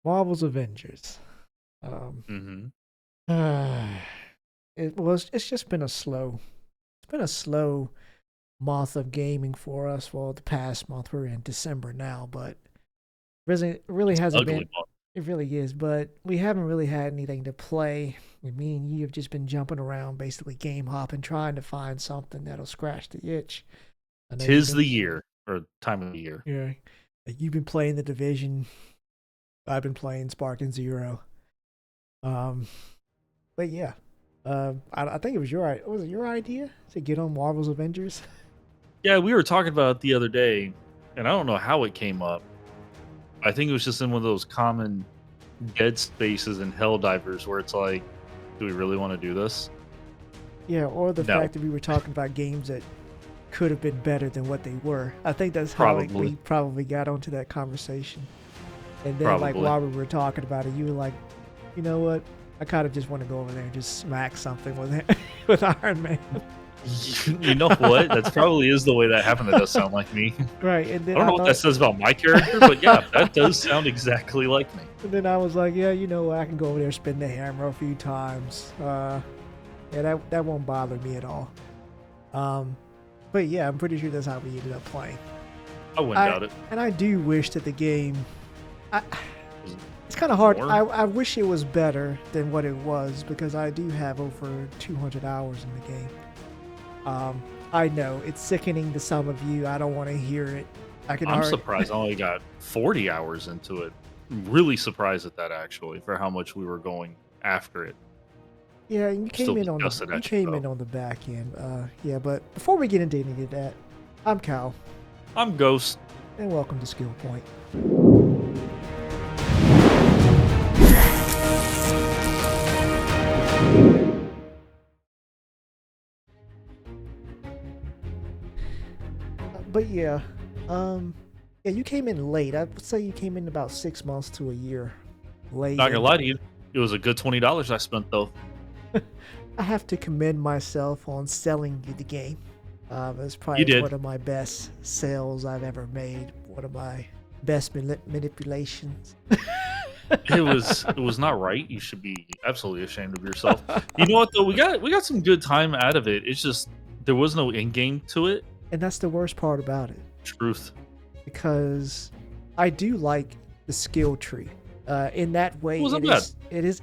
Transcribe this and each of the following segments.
Marvel's Avengers. Um, Hmm. uh, it's just been it's been a slow month of gaming for us. Well, the past month we're in December now, but really It's an hasn't ugly been. month. It really is, but we haven't really had anything to play. Me and you have just been jumping around, basically game hopping, trying to find something that'll scratch the itch. I know you've Tis the been, year or time of the year. yeah, you've been playing the Division. I've been playing Spark and Zero. Um, but yeah, I think it was was it your idea to get on Marvel's Avengers? Yeah, we were talking about it the other day, and I don't know how it came up. I think it was just in one of those common dead spaces and hell divers where it's like, do we really want to do this? Yeah, or the No, fact that we were talking about games that could have been better than what they were. I think that's how probably, we probably got onto that conversation. And then, like, probably. while we were talking about it, you were like, you know what? I kind of just want to go over there and just smack something with it, with Iron Man. You know what? That's probably is the way that happened. That does sound like me. Right. And I then don't I know what that thought, says about my character, but yeah, that does sound exactly like me. and then I was like, yeah, you know what? I can go over there, spin the hammer a few times. Yeah, that won't bother me at all. Um, but yeah, I'm pretty sure that's how we ended up playing. I wouldn't I doubt it. and I do wish that the game. I, Was it it's kind of hard. more? I wish it was better than what it was because I do have over 200 hours in the game. I know it's sickening to some of you. I don't want to hear it. I can I'm already. surprised I only got 40 hours into it. I'm really surprised at that actually for how much we were going after it. Yeah, you Still disgusted at you came though. in on the back end. Yeah, but before we get into any of that, I'm Cal, I'm Ghost. and welcome to Skill Point. But yeah, um, yeah, you came in late. I would say you came in about 6 months to a year late, Not gonna and lie to you. It was a good $20 I spent though. I have to commend myself on selling you the game. It's You probably did. one of my best sales I've ever made. One of my best manipulations. It was not right. You should be absolutely ashamed of yourself. You know what though? We got some good time out of it. It's just there was no in game to it. And that's the worst part about it Truth. because I do like the skill tree. In that It way, wasn't bad. it is,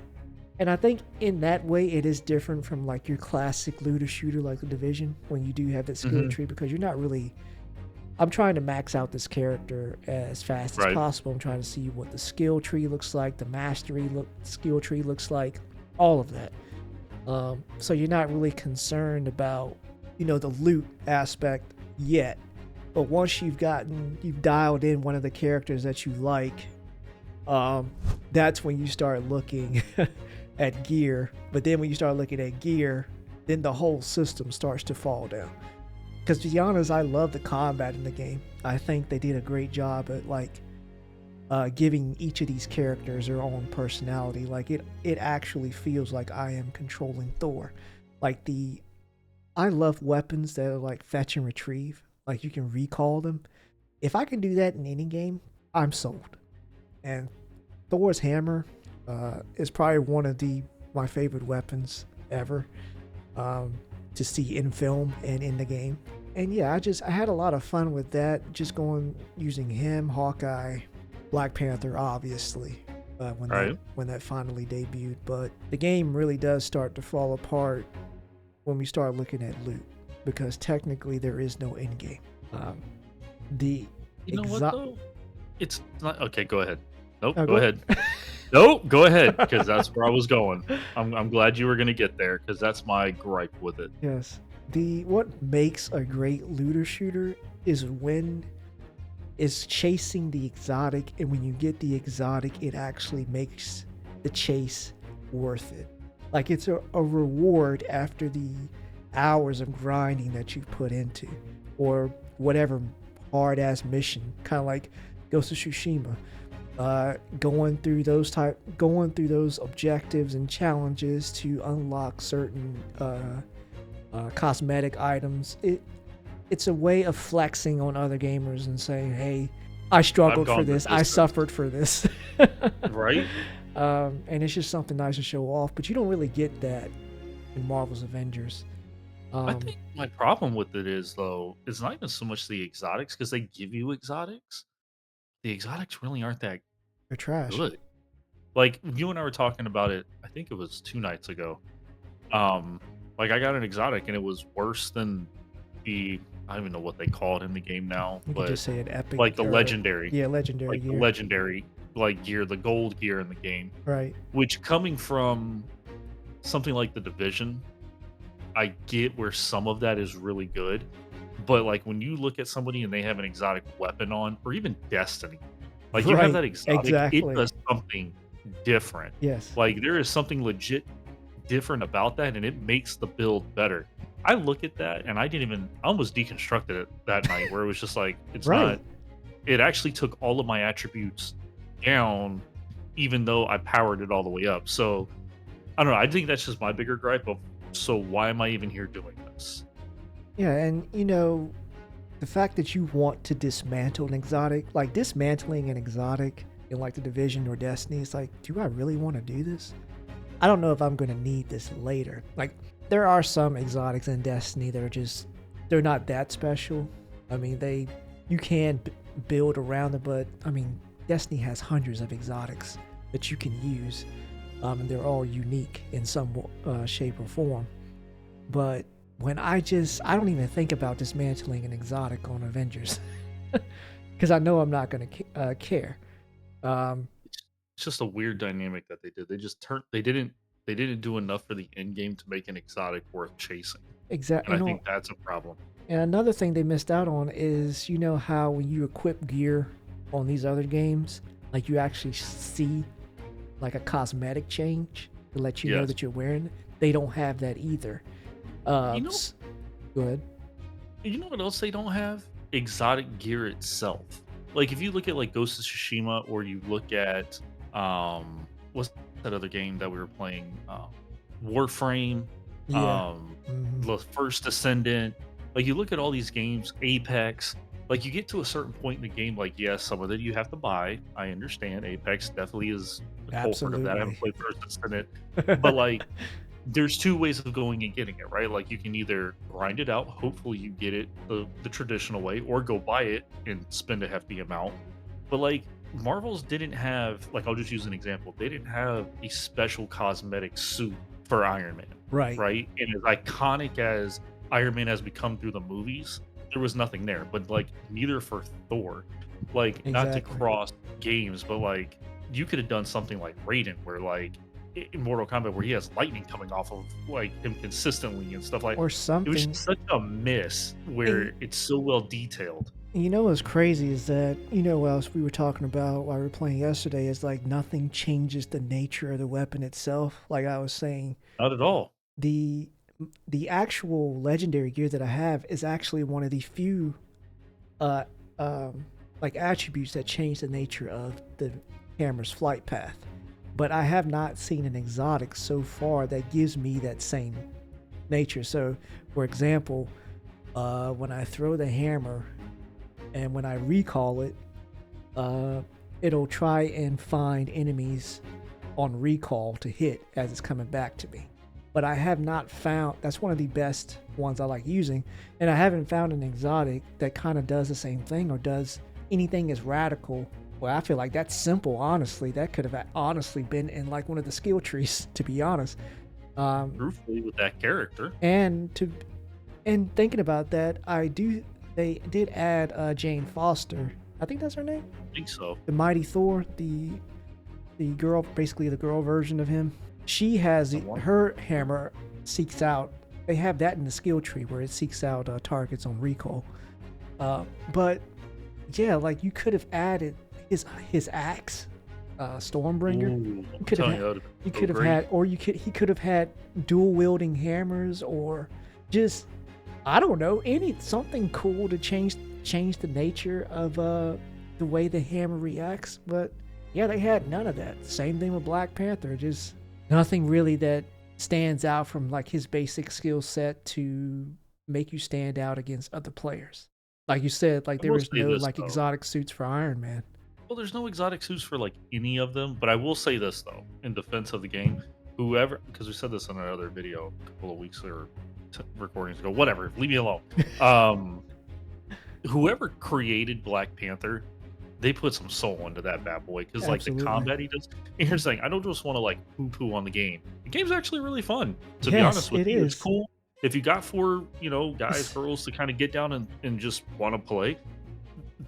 and I think in that way it is different from like your classic looter shooter like the Division when you do have that skill Hmm. tree because you're not really. I'm trying to max out this character as fast as Right. possible. I'm trying to see what the skill tree looks like, the skill tree looks like, all of that. So you're not really concerned about the loot aspect yet. But once you've dialed in one of the characters that you like, um, that's when you start looking at gear. But then when you start looking at gear, then the whole system starts to fall down. Because to be honest, I love the combat in the game. I think they did a great job at like giving each of these characters their own personality. Like it actually feels like I am controlling Thor. Like I love weapons that are like fetch and retrieve. Like you can recall them. If I can do that in any game, I'm sold. And Thor's hammer is probably one of the my favorite weapons ever um, to see in film and in the game. And yeah, I had a lot of fun with that. Just going using him, Hawkeye, Black Panther, obviously, Right. when that finally debuted. But the game really does start to fall apart when we start looking at loot because technically there is no end game. Um, the You know what exo- though? It's not okay. Go ahead. Nope. oh, Go go. ahead. Nope. Go ahead, because that's where I was going. I'm glad you were gonna get there, because that's my gripe with it. Yes. The what makes a great looter shooter is when is chasing the exotic, and when you get the exotic, it actually makes the chase worth it. Like it's a reward after the hours of grinding that you've put into, or whatever hard ass mission, kind of like Ghost of Tsushima. Going through those objectives and challenges to unlock certain cosmetic items. It's a way of flexing on other gamers and saying, "Hey, I I've struggled for gone the this. I distance, suffered for this. right? And it's just something nice to show off, but you don't really get that in Marvel's Avengers. I Um, think my problem with it is though, it's not even so much the exotics because they give you exotics. The exotics really aren't that they're trash. good. Like you and I were talking about it. I think it was 2 nights ago. Um, like I got an exotic and it was worse than the I don't even know what they call it in the game now, You could but just say an epic like the or legendary, yeah, legendary like the gear. legendary like gear, the gold gear in the game, Right. which coming from something like the division, I get where some of that is really good. But like when you look at somebody and they have an exotic weapon on, or even Destiny, like you have Right. that exotic, it Exactly. does something different. Yes. Like there is something legit different about that, and it makes the build better. I look at that and I almost deconstructed it that night where it was just like, it's not, Right. it actually took all of my attributes down, even though I powered it all the way up. So I don't know. I think that's just my bigger gripe of, so why am I even here doing this? Yeah, and the fact that you want to dismantle an exotic, like dismantling an exotic in like the Division or Destiny, it's like, do I really want to do this? I don't know if I'm going to need this later. Like, there are some exotics in Destiny that are just, they're not that special. I mean, you can build around them, but I mean, Destiny has hundreds of exotics that you can use, and they're all unique in some shape or form. But when I don't even think about dismantling an exotic on Avengers because I know I'm not going to care. Um, It's just a weird dynamic that they did. They didn't do enough for the end game to make an exotic worth chasing. And exactly. I think that's a problem. And another thing they missed out on is how when you equip gear on these other games, like you actually see like a cosmetic change to let you know Yes. that you're wearing it. They don't have that either. You know Go ahead. you know what else they don't have? Exotic gear itself. Like if you look at like Ghost of Tsushima or you look at what's that other game that we were playing? Warframe, Yeah. um Hmm. the First Descendant. Like you look at all these games, Apex, like you get to a certain point in the game, like yes, some of it you have to buy. I understand. Apex definitely is the culprit of that. I haven't Absolutely. played First Descendant. But like there's two ways of going and getting it, right? Like you can either grind it out, hopefully you get it the traditional way, or go buy it and spend a hefty amount. But like Marvel's didn't have, like I'll just use an example. They didn't have a special cosmetic suit for Iron Man, Right. right? And as iconic as Iron Man has become through the movies, there was nothing there. But like neither for Thor. Like not to Exactly. cross games, but like you could have done something like Raiden, where like in Mortal Kombat where he has lightning coming off of like him consistently and stuff like Or it was something. just such a miss And where it's so well detailed. what's crazy is that what else we were talking about while we were playing yesterday is like nothing changes the nature of the weapon itself. Like I was saying, Not at all. the the actual legendary gear that I have is actually one of the few uh like attributes that change the nature of the camera's flight path. But I have not seen an exotic so far that gives me that same nature. So, for example, when I throw the hammer and when I recall it, uh, it'll try and find enemies on recall to hit as it's coming back to me. But I have not found, that's one of the best ones I like using, and I haven't found an exotic that kind of does the same thing or does anything as radical. Well, I feel like that's simple, honestly. That could have honestly been in like one of the skill trees, to be honest. Um, Truthfully, with that character, and to and thinking about that, they did add Jane Foster. I think that's her name. I think so. The Mighty Thor, the girl, basically the girl version of him. She has Someone. her hammer seeks out. They have that in the skill tree where it seeks out targets on recall. But yeah, like you could have added his axe, Stormbringer. Ooh, You I'm could telling have you, that would have you been so could have great. had, or he could have had dual wielding hammers, or just I don't know, any something cool to change the nature of the way the hammer reacts. But yeah, they had none of that. Same thing with Black Panther, just nothing really that stands out from like his basic skill set to make you stand out against other players. Like you said, like I there will was say no this like though. exotic suits for Iron Man. Well, there's no exotic suits for like any of them, but I will say this though, in defense of the game, whoever, because we said this in another video a couple of weeks or recordings ago, whatever, leave me alone. Um, Whoever created Black Panther, they put some soul into that bad boy because like the Absolutely. combat he does. And here's the thing: I don't just want to like poo poo on the game. The game's actually really fun. To be Yes, honest with it you, it's is. cool. If you got four, guys, girls to kind of get down and just want to play,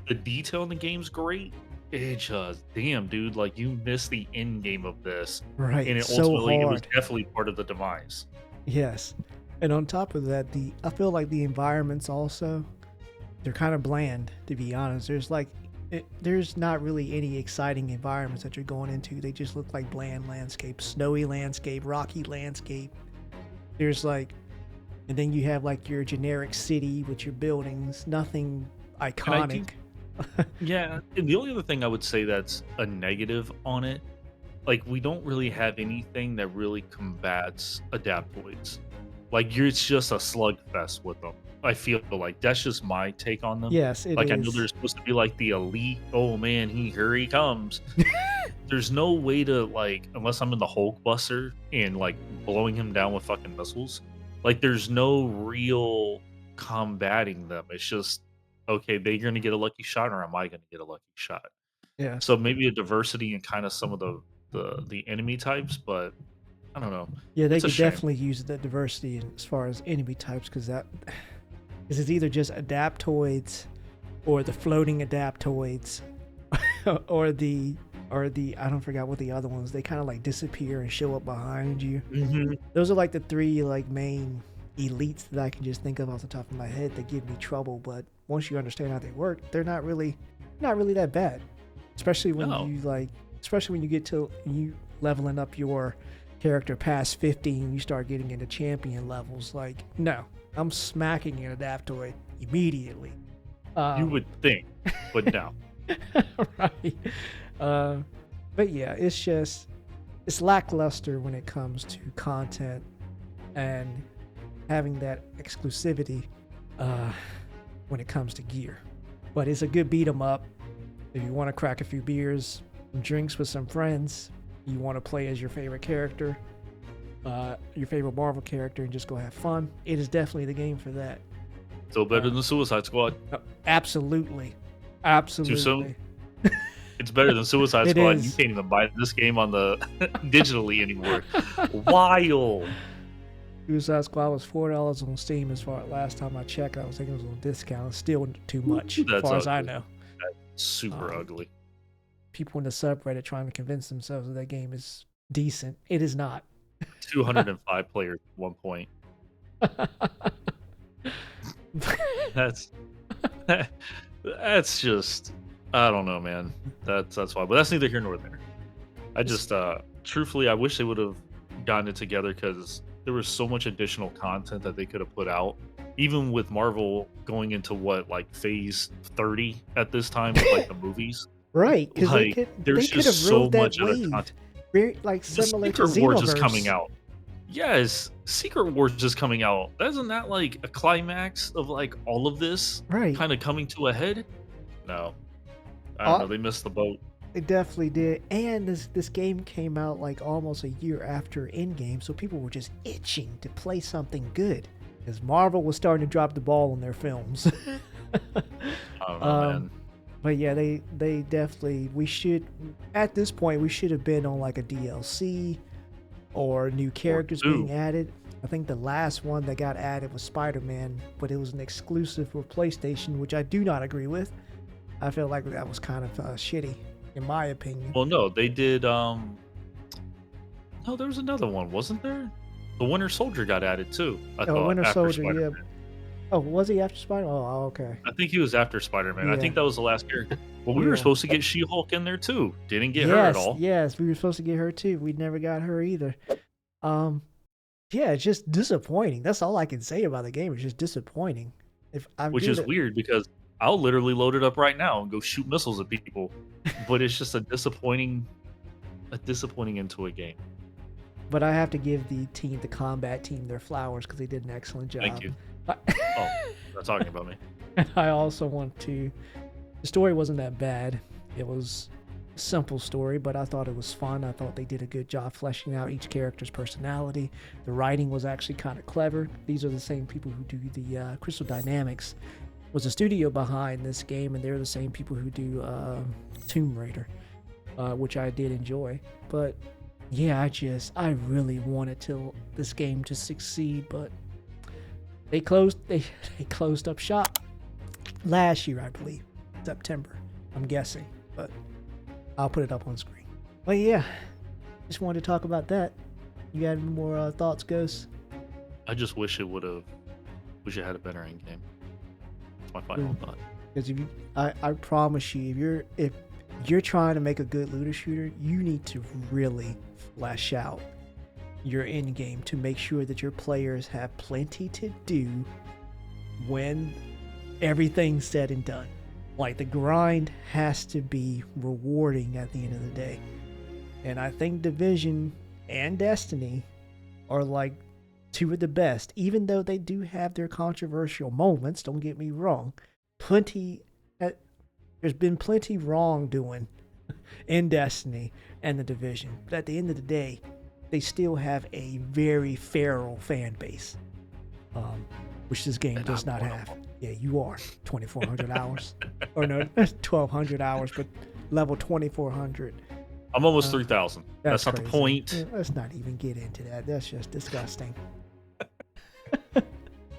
the detail in the game's great. It just, damn, dude, like you missed the end game of this, Right. and So it was hard. definitely part of the demise. Yes. And on top of that, the I feel like the environments also they're kind of bland, to be honest. There's not really any exciting environments that you're going into. They just look like bland landscape, snowy landscape, rocky landscape. There's like and then you have like your generic city with your buildings, nothing And I iconic. do, yeah. And the only other thing I would say that's a negative on it, like we don't really have anything that really combats adaptoids. Like it's just a slugfest with them. I feel like that's just my take on them. Yes, it Like I know they're is. supposed to be like the elite. Oh man, here he comes. There's no way to like unless I'm in the Hulk Buster and like blowing him down with fucking missiles. Like there's no real combating them. It's just okay, they're gonna get a lucky shot or am I gonna get a lucky shot? Yes. So maybe a diversity in kind of some of the enemy types, but I don't know. Yeah, they It's a could shame. definitely use the diversity as far as enemy types because it's either just adaptoids or the floating adaptoids or the I don't forget what the other ones. They kind of like disappear and show up behind you. Hmm. Those are like the three like main elites that I can just think of off the top of my head that give me trouble. But once you understand how they work, they're not really that bad. Especially when No. you like, especially when you get to you leveling up your character past 50 and you start getting into champion levels. Like, no, I'm smacking an adaptoid immediately. You Um, would think, but no. right. Uh, but yeah, it's lackluster when it comes to content and having that exclusivity uh, when it comes to gear. But it's a good beat 'em up. If you want to crack a few beers, some drinks with some friends, you want to play as your favorite character, your favorite Marvel character, and just go have fun. It is definitely the game for that. Still better than Suicide Squad. Absolutely, Too soon. absolutely, It's better than Suicide it Squad. You is. can't even buy this game on the digitally anymore. Wild. Suicide Squad was $4 on Steam as far as last time I checked. I was thinking it was on discount. It's still too much, as That's far as I ugly. know. Super Um, ugly. People in the subreddit trying to convince themselves that game is decent. It is not. 205 players at one point. That's that's just I don't know, man. That's why. But that's neither here nor there. I just truthfully I wish they would have gotten it together because there was so much additional content that they could have put out. Even with Marvel going into what like phase 30 at this time with like the movies. Right, because Like they there's could just have so rode that much other wave, content. very like The similar to Secret Wars is coming Xenoverse. out. Yes, Secret Wars is coming out. Isn't that like a climax of like all of this Right, kind of coming to a head? No, I don't uh, know. They missed the boat. it definitely did. And this game came out like almost a year after Endgame, so people were just itching to play something good. Because Marvel was starting to drop the ball on their films. I don't know, um, man. but yeah, they definitely we should at this point we should have been on like a DLC or new Or characters two. being added. I think the last one that got added was Spider-Man, but it was an exclusive for PlayStation, which I do not agree with. I feel like that was kind of shitty, in my opinion. Well, no, they did. No, there was another one, wasn't there? The Winter Soldier got added too. I Oh, thought Winter after Soldier, Spider yeah. Man. Oh, was he after Spider? Oh, okay. I think he was after Spider Man. I Yeah, think that was the last character. Well, we were yeah. supposed to get She Hulk in there too. Didn't get her at Yes, all. yes. We were supposed to get her too. We never got her either. Um, yeah, it's just disappointing. That's all I can say about the game. It's just disappointing. If I'm Which giving is it, weird because I'll literally load it up right now and go shoot missiles at people. But it's just a disappointing into a game. but I have to give the combat team, their flowers because they did an excellent Thank job. you. Oh, not talking about me. And I also want to. The story wasn't that bad. It was a simple story, but I thought it was fun. I thought they did a good job fleshing out each character's personality. The writing was actually kind of clever. These are the same people who do the Crystal Dynamics was the studio behind this game, and they're the same people who do Tomb Raider, which I did enjoy. But yeah, I really wanted this game to succeed, but they closed up shop last year, I believe, September. I'm guessing, but I'll put it up on screen. But yeah, just wanted to talk about that. You had any more thoughts, Ghost? I just wish it had a better end game. That's my final thought. Because I promise you, if you're trying to make a good looter shooter, you need to really flesh out your end game to make sure that your players have plenty to do when everything's said and done. Like, the grind has to be rewarding at the end of the day. And I think Division and Destiny are like two of the best, even though they do have their controversial moments. Don't get me wrong. There's been plenty wrongdoing in Destiny and the Division. But at the end of the day, they still have a very feral fan base, which this game does not have. Yeah, you are 2,400 hours. Or no, 1,200 hours, but level 2,400. I'm almost 3,000. That's not crazy. the point. Yeah, let's not even get into that. That's just disgusting.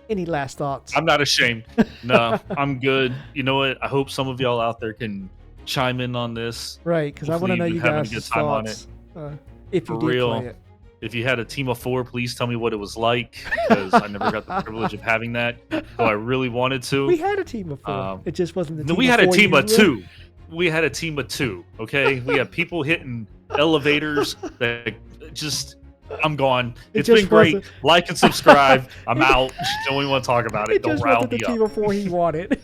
Any last thoughts? I'm not ashamed. No, I'm good. You know what? I hope some of y'all out there can chime in on this. Right, because I want to know you guys' thoughts. If you did play it. If you had a team of 4, please tell me what it was like, because I never got the privilege of having that, though I really wanted to. We had a team of 4. It just wasn't the team of 4. We had a team of 2. We had a team of 2, okay? We had people hitting elevators that just... I'm gone. It's been great. Like and subscribe. I'm out. Don't even want to talk about it. Don't rile me up. It just wasn't the team of 4 he wanted.